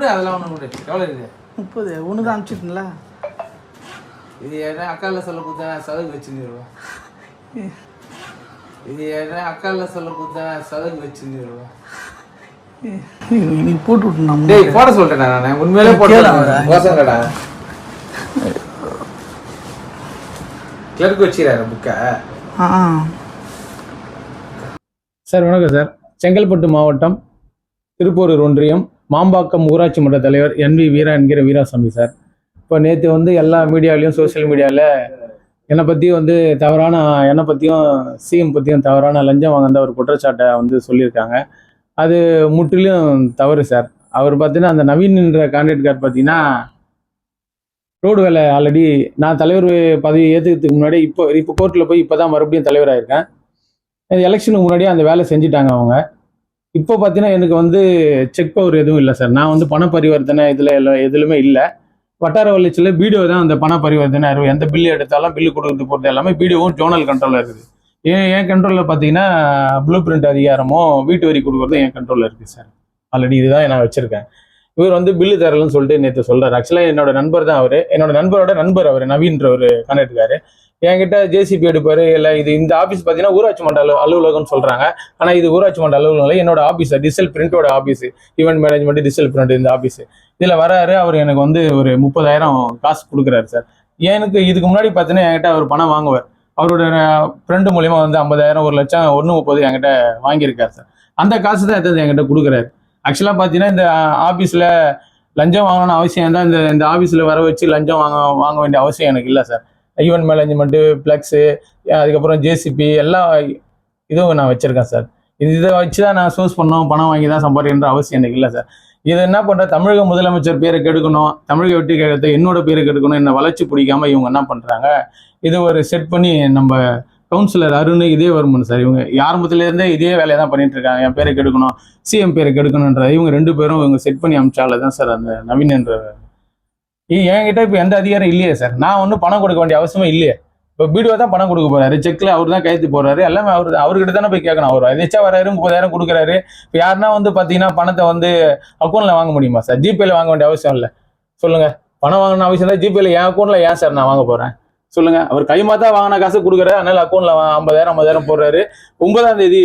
கொடு அதெல்லாம் ஒன்று கொடு. எவ்வளோ இருக்குது? 30. ஒன்று தான் அனுப்பிச்சிட்டுங்களா? இது என்ன அக்காவில் சொல்ல கொடுத்தா சதகு வச்சுருவா. இது என்ன அக்காவில் சொல்ல கொடுத்தா சதகு வச்சுருவா. நீ போட்டு விட்டுனா டேய் போட சொல்லிட்டேன் நான் உண்மையிலே போட்டேன். கோசங்கடா கிளர்க்கு வச்சுக்கிறாரு புக்கை. சார் வணக்கம் சார். செங்கல்பட்டு மாவட்டம் திருப்பூரூர் ஒன்றியம் மாம்பாக்கம் ஊராட்சி மன்ற தலைவர் NV வீரா என்கிற வீராசாமி சார். இப்போ நேற்று வந்து எல்லா மீடியாவிலையும் சோசியல் மீடியாவில் என்னை பற்றியும் வந்து தவறான என்னை பற்றியும் சிஎம் பற்றியும் தவறான லஞ்சம் வாங்கின ஒரு குற்றச்சாட்டை வந்து சொல்லியிருக்காங்க. அது முற்றிலும் தவறு சார். அவர் பார்த்தீங்கன்னா அந்த நவீன்ன்ற கான்ட்ராக்டர் பார்த்தீங்கன்னா ரோடு வேலை ஆல்ரெடி நான் தலைவர் பதவி ஏற்றுக்கிறதுக்கு முன்னாடி இப்போ கோர்ட்டில் போய் இப்போ தான் மறுபடியும் தலைவராக இருக்கேன். எலெக்ஷனுக்கு முன்னாடியே அந்த வேலை செஞ்சுட்டாங்க அவங்க. இப்போ பார்த்தீங்கன்னா எனக்கு வந்து செக் பவர் எதுவும் இல்லை சார். நான் வந்து பண பரிவர்த்தனை இதில் எதுலையுமே இல்லை. வட்டார வளர்ச்சியில் பிடிஓ தான் அந்த பண பரிவர்த்தனை எந்த பில்லு எடுத்தாலும் பில்லு கொடுக்குறது போகிறது எல்லாமே பிடிஓவும் ஜோனல் கண்ட்ரோலில் இருக்குது. என் கண்ட்ரோலில் பார்த்தீங்கன்னா ப்ளூ பிரிண்ட் அதிகாரமும் வீட்டு வரி கொடுக்குறதும் என் கண்ட்ரோலில் இருக்குது சார். ஆல்ரெடி இதுதான் நான் வச்சுருக்கேன். இவர் வந்து பில்லு தரலன்னு சொல்லிட்டு நேற்று சொல்கிறார். ஆக்சுவலாக என்னோட நண்பர் தான் அவர். என்னோட நண்பரோட நண்பர் அவர் நவீன்ற ஒரு கான்ட்ராக்டர். என்கிட்ட ஜேசிபி எடுப்பார். இல்லை இது இந்த ஆஃபீஸ் பார்த்தீங்கன்னா ஊராட்சி மன்ற அலுவலகம்னு சொல்கிறாங்க. ஆனால் இது ஊராட்சி மன்ற அலுவலகம் என்னோட ஆஃபீஸ் டிஜிட்டல் பிரிண்டோட office, event management digital print இந்த ஆஃபீஸ். இதில் வராரு. அவர் எனக்கு வந்து ஒரு 30,000 காசு கொடுக்குறாரு சார். எனக்கு இதுக்கு முன்னாடி பார்த்தீங்கன்னா என்கிட்ட அவர் பணம் வாங்குவார். அவரோட ஃப்ரெண்டு மூலியமா வந்து 50,000 1,00,000 1.30 என்கிட்ட வாங்கியிருக்காரு சார். அந்த காசு தான் எடுத்தது என்கிட்ட கொடுக்குறாரு. ஆக்சுவலாக பார்த்தீங்கன்னா இந்த ஆஃபீஸில் லஞ்சம் வாங்கணும்னு அவசியம் தான். இந்த ஆஃபீஸில் வர வச்சு லஞ்சம் வாங்க வேண்டிய அவசியம் எனக்கு இல்லை சார். ஈவெண்ட் மேனேஜ்மெண்ட்டு, ஃப்ளெக்ஸு, அதுக்கப்புறம் ஜேசிபி எல்லா இதுவும் நான் வச்சுருக்கேன் சார். இதை வச்சு தான் நான் சோர்ஸ் பண்ணோம், பணம் வாங்கி தான் சம்பாதிக்கின்ற அவசியம் எனக்கு இல்லை சார். இது என்ன பண்ணுற தமிழக முதலமைச்சர் பேரை கெடுக்கணும், தமிழக வெற்றி கழகத்தை என்னோட பேரை கெடுக்கணும், என்னை வளர்ச்சி பிடிக்காம இவங்க என்ன பண்ணுறாங்க, இது ஒரு செட் பண்ணி நம்ம கவுன்சிலர் அருண் இதே வருமானு சார். இவங்க ஆரம்பத்துலேருந்தே இதே வேலையை தான் பண்ணிட்டு இருக்காங்க. என் பேரை கெடுக்கணும், சிஎம் பேரை கெடுக்கணுன்ற இவங்க 2 பேரும் இவங்க செட் பண்ணி அமிச்சால தான் சார் அந்த நவீன் என்ற என்கிட்ட இப்போ எந்த அதிகாரம் இல்லையே சார். நான் ஒன்றும் பணம் கொடுக்க வேண்டிய அவசியமே இல்லையே. இப்போ பிடிஓ தான் பணம் கொடுக்க போறாரு. செக்ல அவர் தான் கையெழுத்து போடுறாரு. எல்லாமே அவர்கிட்ட தானே போய் கேட்கணும். அவர் எதாச்சும் வராரு 30,000 கொடுக்குறாரு. இப்போ யாருன்னா வந்து பார்த்தீங்கன்னா பணத்தை வந்து அக்கௌண்ட்ல வாங்க முடியுமா சார்? ஜிபேல வாங்க வேண்டிய அவசியம் இல்லை. சொல்லுங்க. பணம் வாங்கணும் அவசியம் தான். ஜிபேல என் அக்கௌண்ட்ல ஏன் சார் நான் வாங்க போறேன்? சொல்லுங்க. அவர் கைமாத்தா வாங்கின காசு கொடுக்குறாரு. அதனால அக்கௌண்ட்ல 50,000 போடுறாரு. 9ஆம் தேதி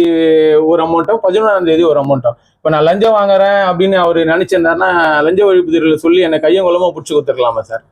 ஒரு அமௌண்ட்டும் 11ஆம் தேதி ஒரு அமௌண்ட்டும். இப்போ நான் லஞ்சம் வாங்குறேன் அப்படின்னு அவர் நினைச்சிருந்தாருன்னா லஞ்ச ஒழிப்புத்துறையில் சொல்லி என்னை கையும் கொள்ளமா பிடிச்சி கொடுத்துருக்கலாமா சார்?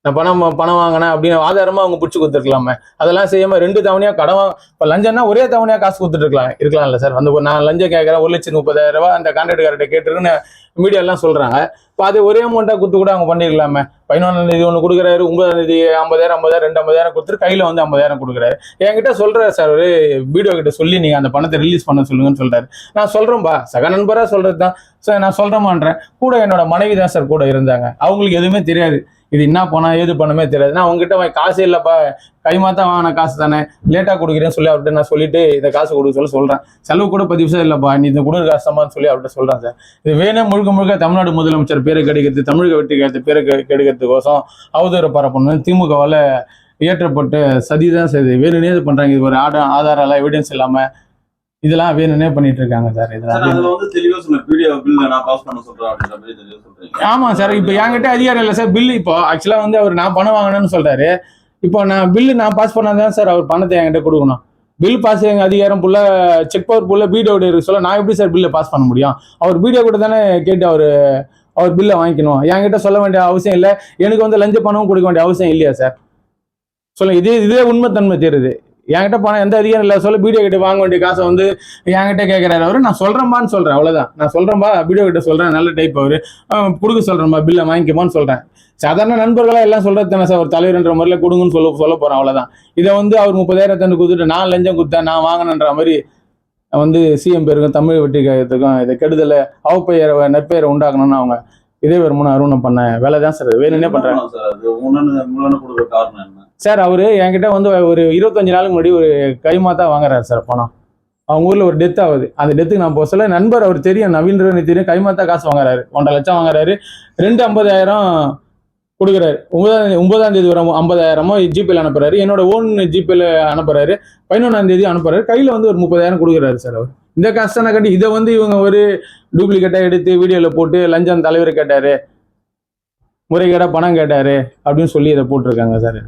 நான் பணம் வாங்கினேன் அப்படின்னு ஆதாரமா அவங்க பிடிச்சி கொடுத்துருக்கலாமே. அதெல்லாம் செய்யாம 2 தவணையா கடன் இப்போ லஞ்சம்னா ஒரே தவணையா காசு கொடுத்துட்டு இருக்கலாம்ல சார். வந்து நான் லஞ்சம் கேட்கறேன் 1,30,000 அந்த கான்ட்ராக்டர்கிட்ட கேட்டுருக்குன்னு மீடியா எல்லாம் சொல்றாங்க. இப்போ அது ஒரே அமௌண்ட்டா கொடுத்து கூட அவங்க பண்ணிருக்கலாமே. 11ஆம் தேதி ஒன்று கொடுக்குறாரு, 9ஆம் தேதி 50,000 50,000 கொடுத்துட்டு கையில வந்து 50,000 கொடுக்குறாரு. என்கிட்ட சொல்றாரு சார் ஒரு வீடியோ கிட்ட சொல்லி நீங்க அந்த பணத்தை ரிலீஸ் பண்ண சொல்லுங்கன்னு சொல்றாரு. நான் சொல்றேன்பா, சக நண்பரா சொல்றது தான் சார். நான் சொல்றேமான்றேன். கூட என்னோட மனைவி தான் சார் கூட இருந்தாங்க. அவங்களுக்கு எதுவுமே தெரியாது. இது என்ன பணம் ஏது பணமே தெரியாது. நான் அவங்ககிட்ட காசு இல்லைப்பா, கைமாத்தான் வாங்கின காசு தானே, லேட்டாக கொடுக்குறேன்னு சொல்லி அவர்கிட்ட நான் சொல்லிட்டு இந்த காசு கொடுக்க சொல்றேன். செலவு கூட 10 நிமிஷம் இல்லைப்பா, நீ இந்த கொடுக்குற காசுமான்னு சொல்லி அவர்கிட்ட சொல்றேன் சார். இது வேணும் முழுக்க தமிழ்நாடு முதலமைச்சர் பேரை கெடுக்கிறது, தமிழக வெற்றி கழகத்தை பேரை கெடுக்கிறதுக்கோசம் அவதூறு பரப்பணும் திமுகவால் இயற்றப்பட்ட சதிதான் சார். இது வேணுனே இது பண்றாங்க. இது ஒரு ஆதாரம் எல்லாம் எவிடன்ஸ் இல்லாம இதெல்லாம் வேணும்னே பண்ணிட்டு இருக்காங்க சார். ஆமா சார். இப்போ என்கிட்ட அதிகாரம் இல்லை சார். பில்லு இப்போ ஆக்சுவலா வந்து அவர் நான் பணம் வாங்கினேன்னு சொல்றாரு. இப்போ நான் பில்லு நான் பாஸ் பண்ணாதான் சார் அவர் பணத்தை என்கிட்ட கொடுக்கணும். பில் பாஸ் எங்க அதிகாரம் புள்ள செக் பவர் புள்ள பிடிஓட இருக்கு சொல்ல நான் எப்படி சார் பில்லை பாஸ் பண்ண முடியும்? அவர் பிடிஓ கூட தானே கேட்டு அவர் பில்லை வாங்கிக்கணும். என்கிட்ட சொல்ல வேண்டிய அவசியம் இல்லை. எனக்கு வந்து லஞ்ச பணமும் கொடுக்க வேண்டிய அவசியம் இல்லையா சார்? சொல்லுங்க. இதே உண்மைத்தன்மை தெரியுது. என்கிட்ட பணம் எந்த அதிகாரம் இல்லை சொல்ல பிடிஓ கிட்ட வாங்க வேண்டிய காசை வந்து என்கிட்ட கேட்கறாரு அவரு. நான் சொல்றேன்பான்னு சொல்றேன், அவ்வளவுதான். நான் சொல்றேன்பா, பிடிஓ கிட்ட சொல்றேன், நல்ல டைப் அவரு கொடுக்க சொல்றேன்பா, பில்லை வாங்கிக்கமான்னு சொல்றேன். சாதாரண நண்பர்களா எல்லாம் சொல்றது தானே சார். ஒரு தலைவர்ன்ற முறையில கொடுங்கன்னு சொல்ல போறேன், அவ்வளவுதான். இதை வந்து அவர் 30,000 கொடுத்துட்டு நான் லஞ்சம் கொடுத்தேன், நான் வாங்கினன்ற மாதிரி வந்து சிஎம் பேருக்கும் தமிழ் வெற்றி கழகத்துக்கும் இதை கெடுதலை அவப்பெயரை நற்பெயரை உண்டாக்கணும்னு அவங்க இதே வருமானம் அருணம் பண்ண வேலை தான் சார். வேணும்னே பண்றாங்க சார். அவரு என்கிட்ட வந்து ஒரு 25 நாளுக்கு முன்னாடி ஒரு கைமாத்தா வாங்குறாரு சார் பணம். அவங்க ஊர்ல ஒரு டெத் ஆகுது. அந்த டெத்துக்கு நான் போக சொல்ல நண்பர் அவர் தெரியும், நவீன் தெரியும், கைமாத்தா காசு வாங்குறாரு. 1.5 லட்சம் வாங்குறாரு. 50,000 கொடுக்குறாரு. 9ஆம் தேதி ஒரு 50,000 ஜிபேல அனுப்புறாரு. என்னோட ஓன் ஜிபேல அனுப்புறாரு. 11ஆம் தேதி அனுப்புறாரு. கையில வந்து ஒரு 30,000 கொடுக்குறாரு சார் அவர். இந்த காசு தானே கட்டி இதை வந்து இவங்க ஒரு டூப்ளிகேட்டாக எடுத்து வீடியோவில் போட்டு லஞ்சம் தலைவர் கேட்டாரு, முறைகேடா பணம் கேட்டாரு அப்படின்னு சொல்லி இதை போட்டிருக்காங்க சார்.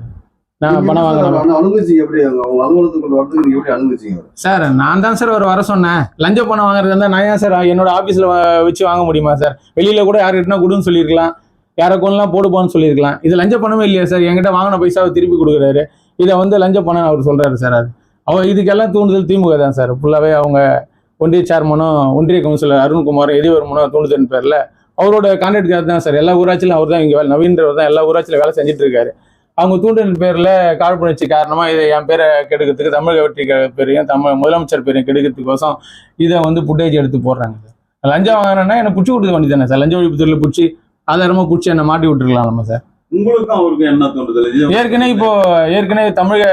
நான் பணம் வாங்கினேன் அனுமதிச்சு எப்படி அவங்க அலுவலகத்துக்கு வரதுக்கு நீங்க எப்படி அனுமதிச்சீங்க சார். நான் தான் சார் அவர் வர சொன்னேன். லஞ்ச பணம் வாங்குறது இருந்தால் நான் ஏன் சார் என்னோட ஆஃபீஸில் வச்சு வாங்க முடியுமா சார்? வெளியில் கூட யார்கிட்டனா கொடுன்னு சொல்லியிருக்கலாம், யாரை கொண்டலாம் போடுப்பான்னு சொல்லியிருக்கலாம். இது லஞ்ச பணமே இல்லையா சார்? என்கிட்ட வாங்கின பைசாவை திருப்பி கொடுக்குறாரு, இதை வந்து லஞ்ச பணம் அவர் சொல்கிறாரு சார். அது அவர் இதுக்கெல்லாம் தூண்டுதல் திமுக தான் சார். ஃபுல்லாகவே அவங்க ஒன்றிய சேர்மனும் ஒன்றிய கவுன்சிலர் அருண்குமார் எதிர்வருமனும் தூண்டுதல் பேரில் அவரோட கான்ட்ராக்ட் தான் சார். எல்லா ஊராட்சியிலும் அவர் தான் இங்கே நவீன்றவர் தான் எல்லா ஊராட்சியில் வேலை செஞ்சுட்டு இருக்காரு. அவங்க தூண்டின் பேரில் காழ்ப்புணர்ச்சி காரணமாக இதை என் பேரை கெடுக்கிறதுக்கு, தமிழக வெற்றி பேரையும் முதலமைச்சர் பேரையும் கெடுக்கிறதுக்கோசம் இதை வந்து புட்டேஜ் எடுத்து போடுறாங்க சார். லஞ்சம் வாங்கினேன்னா என்னை பிடிச்சி கொடுத்து வேண்டி தானே சார்? லஞ்ச ஒழிப்புத்துறையில் பிடிச்சி ஆதாரமாக பிடிச்சி என்னை மாட்டி விட்டுருக்கலாம் நம்ம சார். உங்களுக்கும் அவருக்கும் என்ன தோன்றுதல்? ஏற்கனவே தமிழக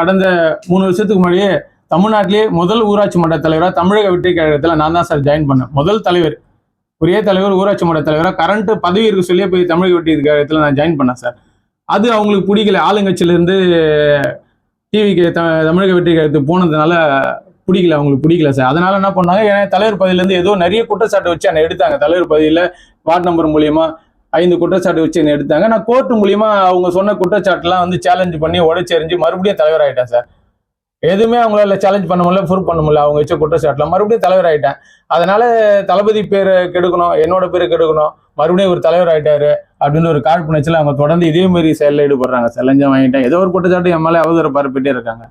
கடந்த 3 வருஷத்துக்கு முன்னாடியே தமிழ்நாட்டிலேயே முதல் ஊராட்சி மன்ற தலைவராக தமிழக வெற்றி கழகத்தில் நான் தான் சார் ஜாயின் பண்ணேன். முதல் தலைவர், ஒரே தலைவர் ஊராட்சி மன்ற தலைவராக கரண்ட் பதவி இருக்க சொல்லியே போய் தமிழக வெற்றி கழகத்தில் நான் ஜாயின் பண்ணேன் சார். அது அவங்களுக்கு பிடிக்கல. ஆளுங்கட்சியிலேருந்து டிவிக்கு தமிழக வெற்றி கழகத்துக்கு போனதுனால அவங்களுக்கு பிடிக்கல சார். அதனால என்ன பண்ணாங்க, ஏன்னா தலைவர் பதவியிலேருந்து ஏதோ நிறைய குற்றச்சாட்டு வச்சு என்னை எடுத்தாங்க. தலைவர் பதவியில் வார்டு நம்பர் மூலியமா 5 குற்றச்சாட்டு வச்சு என்னை எடுத்தாங்க. நான் கோர்ட்டு மூலியமா அவங்க சொன்ன குற்றச்சாட்டுலாம் வந்து சேலஞ்ச் பண்ணி உடைச்செறிஞ்சு மறுபடியும் தலைவர் ஆகிட்டேன் சார். எதுவுமே அவங்களால சேலஞ்ச் பண்ண முடியல, ப்ரூவ் பண்ண முடியல. அவங்க வச்ச குற்றச்சாட்டுல மறுபடியும் தலைவர் ஆகிட்டேன். அதனால தளபதி பேரை கெடுக்கணும், என்னோட பேரை கெடுக்கணும், மறுபடியும் ஒரு தலைவர் ஆகிட்டாரு அப்படின்னு ஒரு காழ்ப்புணர்ச்சியில் அவங்க தொடர்ந்து இதே மாதிரி செயலில் ஈடுபடுறாங்க சார். லஞ்சம் வாங்கிட்டேன் ஏதோ ஒரு குற்றச்சாட்டு என் மேலே அவதூறு பரப்பிட்டே இருக்காங்க.